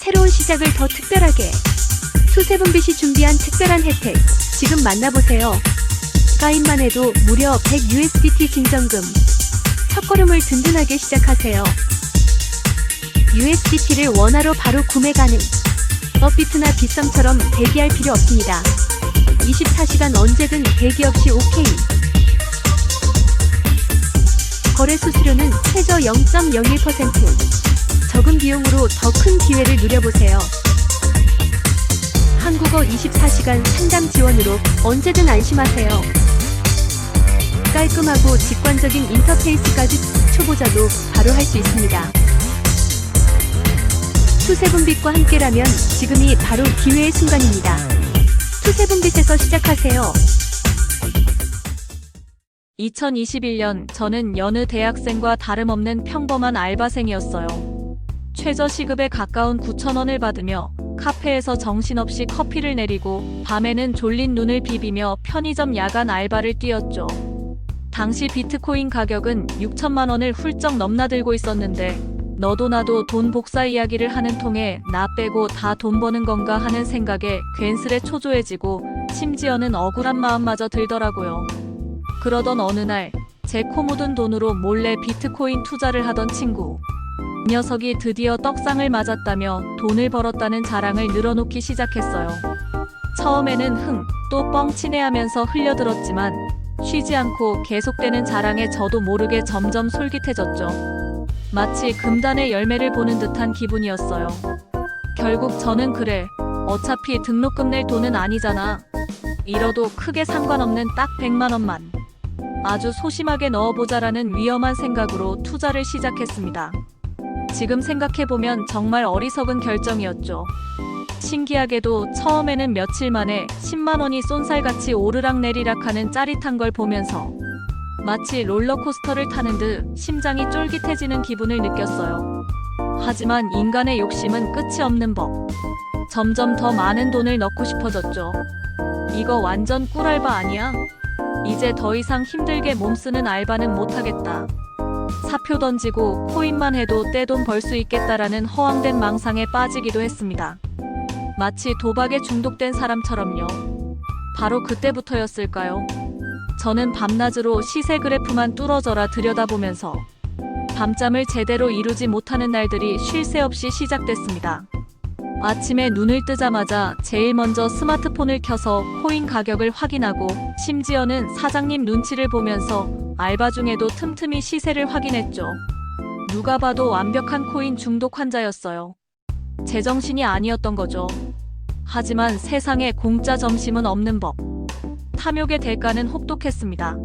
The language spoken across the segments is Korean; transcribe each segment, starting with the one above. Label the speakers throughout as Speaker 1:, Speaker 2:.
Speaker 1: 새로운 시작을 더 특별하게. 투세븐빛이 준비한 특별한 혜택 지금 만나보세요. 가입만 해도 무려 100 USDT 진정금. 첫걸음을 든든하게 시작하세요. USDT를 원화로 바로 구매 가능. 업비트나 빗썸처럼 대기할 필요 없습니다. 24시간 언제든 대기 없이 OK. 거래 수수료는 최저 0.01%. 적은 비용으로 더 큰 기회를 누려보세요. 한국어 24시간 상담 지원으로 언제든 안심하세요. 깔끔하고 직관적인 인터페이스까지 초보자도 바로 할 수 있습니다. 투세븐빛과 함께라면 지금이 바로 기회의 순간입니다. 투세븐빛에서 시작하세요.
Speaker 2: 2021년 저는 여느 대학생과 다름없는 평범한 알바생이었어요. 최저 시급에 가까운 9,000원을 받으며 카페에서 정신없이 커피를 내리고 밤에는 졸린 눈을 비비며 편의점 야간 알바를 뛰었죠. 당시 비트코인 가격은 6천만 원을 훌쩍 넘나들고 있었는데 너도 나도 돈 복사 이야기를 하는 통에 나 빼고 다 돈 버는 건가 하는 생각에 괜스레 초조해지고 심지어는 억울한 마음마저 들더라고요. 그러던 어느 날 제 코 묻은 돈으로 몰래 비트코인 투자를 하던 친구. 이 녀석이 드디어 떡상을 맞았다며 돈을 벌었다는 자랑을 늘어놓기 시작했어요. 처음에는 흥, 또 뻥치네 하면서 흘려들었지만 쉬지 않고 계속되는 자랑에 저도 모르게 점점 솔깃해졌죠. 마치 금단의 열매를 보는 듯한 기분이었어요. 결국 저는 그래, 어차피 등록금 낼 돈은 아니잖아. 잃어도 크게 상관없는 딱 100만 원만. 아주 소심하게 넣어보자라는 위험한 생각으로 투자를 시작했습니다. 지금 생각해보면 정말 어리석은 결정이었죠. 신기하게도 처음에는 며칠 만에 10만 원이 쏜살같이 오르락내리락하는 짜릿한 걸 보면서 마치 롤러코스터를 타는 듯 심장이 쫄깃해지는 기분을 느꼈어요. 하지만 인간의 욕심은 끝이 없는 법. 점점 더 많은 돈을 넣고 싶어졌죠. 이거 완전 꿀알바 아니야? 이제 더 이상 힘들게 몸쓰는 알바는 못하겠다. 사표 던지고 코인만 해도 떼돈 벌 수 있겠다라는 허황된 망상에 빠지기도 했습니다. 마치 도박에 중독된 사람처럼요. 바로 그때부터였을까요? 저는 밤낮으로 시세 그래프만 뚫어져라 들여다보면서 밤잠을 제대로 이루지 못하는 날들이 쉴 새 없이 시작됐습니다. 아침에 눈을 뜨자마자 제일 먼저 스마트폰을 켜서 코인 가격을 확인하고 심지어는 사장님 눈치를 보면서 알바 중에도 틈틈이 시세를 확인했죠. 누가 봐도 완벽한 코인 중독 환자였어요. 제정신이 아니었던 거죠. 하지만 세상에 공짜 점심은 없는 법. 탐욕의 대가는 혹독했습니다.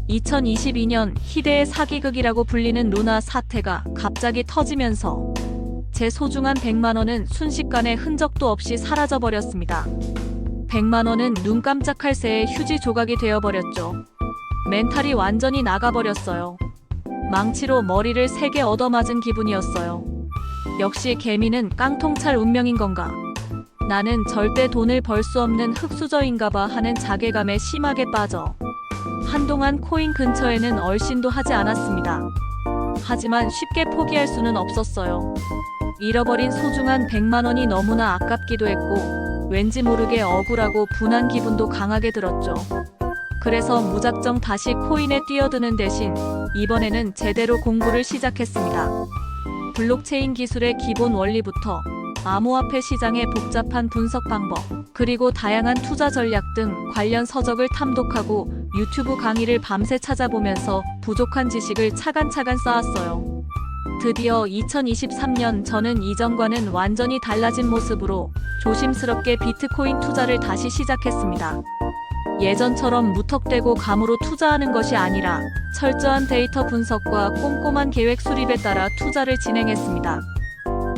Speaker 2: 2022년 희대의 사기극이라고 불리는 루나 사태가 갑자기 터지면서 제 소중한 100만 원은 순식간에 흔적도 없이 사라져버렸습니다. 100만 원은 눈 깜짝할 새에 휴지 조각이 되어버렸죠. 멘탈이 완전히 나가버렸어요. 망치로 머리를 3개 얻어맞은 기분이었어요. 역시 개미는 깡통찰 운명인 건가? 나는 절대 돈을 벌 수 없는 흙수저인가봐 하는 자괴감에 심하게 빠져 한동안 코인 근처에는 얼씬도 하지 않았습니다. 하지만 쉽게 포기할 수는 없었어요. 잃어버린 소중한 100만 원이 너무나 아깝기도 했고 왠지 모르게 억울하고 분한 기분도 강하게 들었죠. 그래서 무작정 다시 코인에 뛰어드는 대신 이번에는 제대로 공부를 시작했습니다. 블록체인 기술의 기본 원리부터 암호화폐 시장의 복잡한 분석 방법, 그리고 다양한 투자 전략 등 관련 서적을 탐독하고 유튜브 강의를 밤새 찾아보면서 부족한 지식을 차근차근 쌓았어요. 드디어 2023년 저는 이전과는 완전히 달라진 모습으로 조심스럽게 비트코인 투자를 다시 시작했습니다. 예전처럼 무턱대고 감으로 투자하는 것이 아니라 철저한 데이터 분석과 꼼꼼한 계획 수립에 따라 투자를 진행했습니다.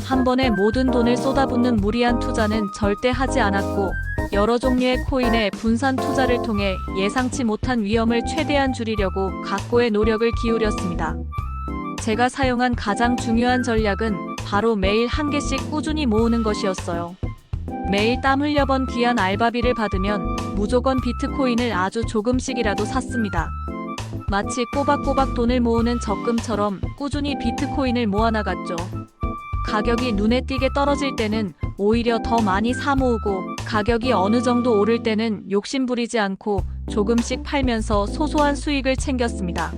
Speaker 2: 한 번에 모든 돈을 쏟아붓는 무리한 투자는 절대 하지 않았고 여러 종류의 코인의 분산 투자를 통해 예상치 못한 위험을 최대한 줄이려고 각고의 노력을 기울였습니다. 제가 사용한 가장 중요한 전략은 바로 매일 한 개씩 꾸준히 모으는 것이었어요. 매일 땀 흘려 번 귀한 알바비를 받으면 무조건 비트코인을 아주 조금씩이라도 샀습니다. 마치 꼬박꼬박 돈을 모으는 적금처럼 꾸준히 비트코인을 모아나갔죠. 가격이 눈에 띄게 떨어질 때는 오히려 더 많이 사 모으고 가격이 어느 정도 오를 때는 욕심부리지 않고 조금씩 팔면서 소소한 수익을 챙겼습니다.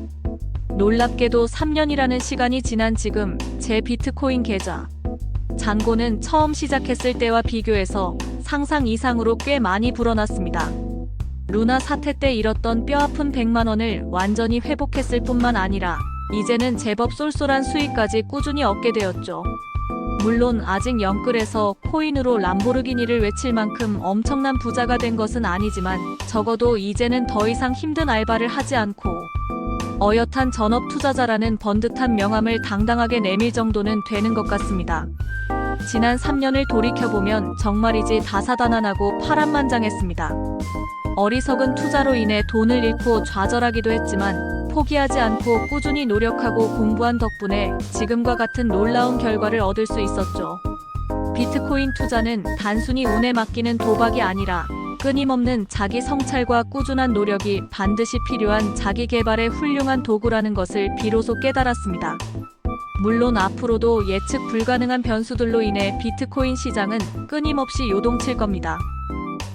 Speaker 2: 놀랍게도 3년이라는 시간이 지난 지금 제 비트코인 계좌 잔고는 처음 시작했을 때와 비교해서 상상 이상으로 꽤 많이 불어났습니다. 루나 사태 때 잃었던 뼈아픈 100만 원을 완전히 회복했을 뿐만 아니라 이제는 제법 쏠쏠한 수익까지 꾸준히 얻게 되었죠. 물론 아직 영끌에서 코인으로 람보르기니를 외칠 만큼 엄청난 부자가 된 것은 아니지만 적어도 이제는 더 이상 힘든 알바를 하지 않고 어엿한 전업 투자자라는 번듯한 명함을 당당하게 내밀 정도는 되는 것 같습니다. 지난 3년을 돌이켜보면 정말이지 다사다난하고 파란만장했습니다. 어리석은 투자로 인해 돈을 잃고 좌절하기도 했지만 포기하지 않고 꾸준히 노력하고 공부한 덕분에 지금과 같은 놀라운 결과를 얻을 수 있었죠. 비트코인 투자는 단순히 운에 맡기는 도박이 아니라 끊임없는 자기 성찰과 꾸준한 노력이 반드시 필요한 자기 개발의 훌륭한 도구라는 것을 비로소 깨달았습니다. 물론 앞으로도 예측 불가능한 변수들로 인해 비트코인 시장은 끊임없이 요동칠 겁니다.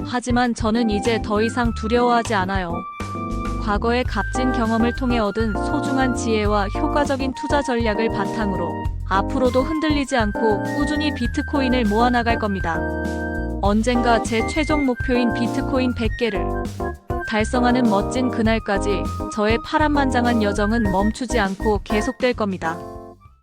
Speaker 2: 하지만 저는 이제 더 이상 두려워하지 않아요. 과거의 값진 경험을 통해 얻은 소중한 지혜와 효과적인 투자 전략을 바탕으로 앞으로도 흔들리지 않고 꾸준히 비트코인을 모아나갈 겁니다. 언젠가 제 최종 목표인 비트코인 100개를 달성하는 멋진 그날까지 저의 파란만장한 여정은 멈추지 않고 계속될 겁니다.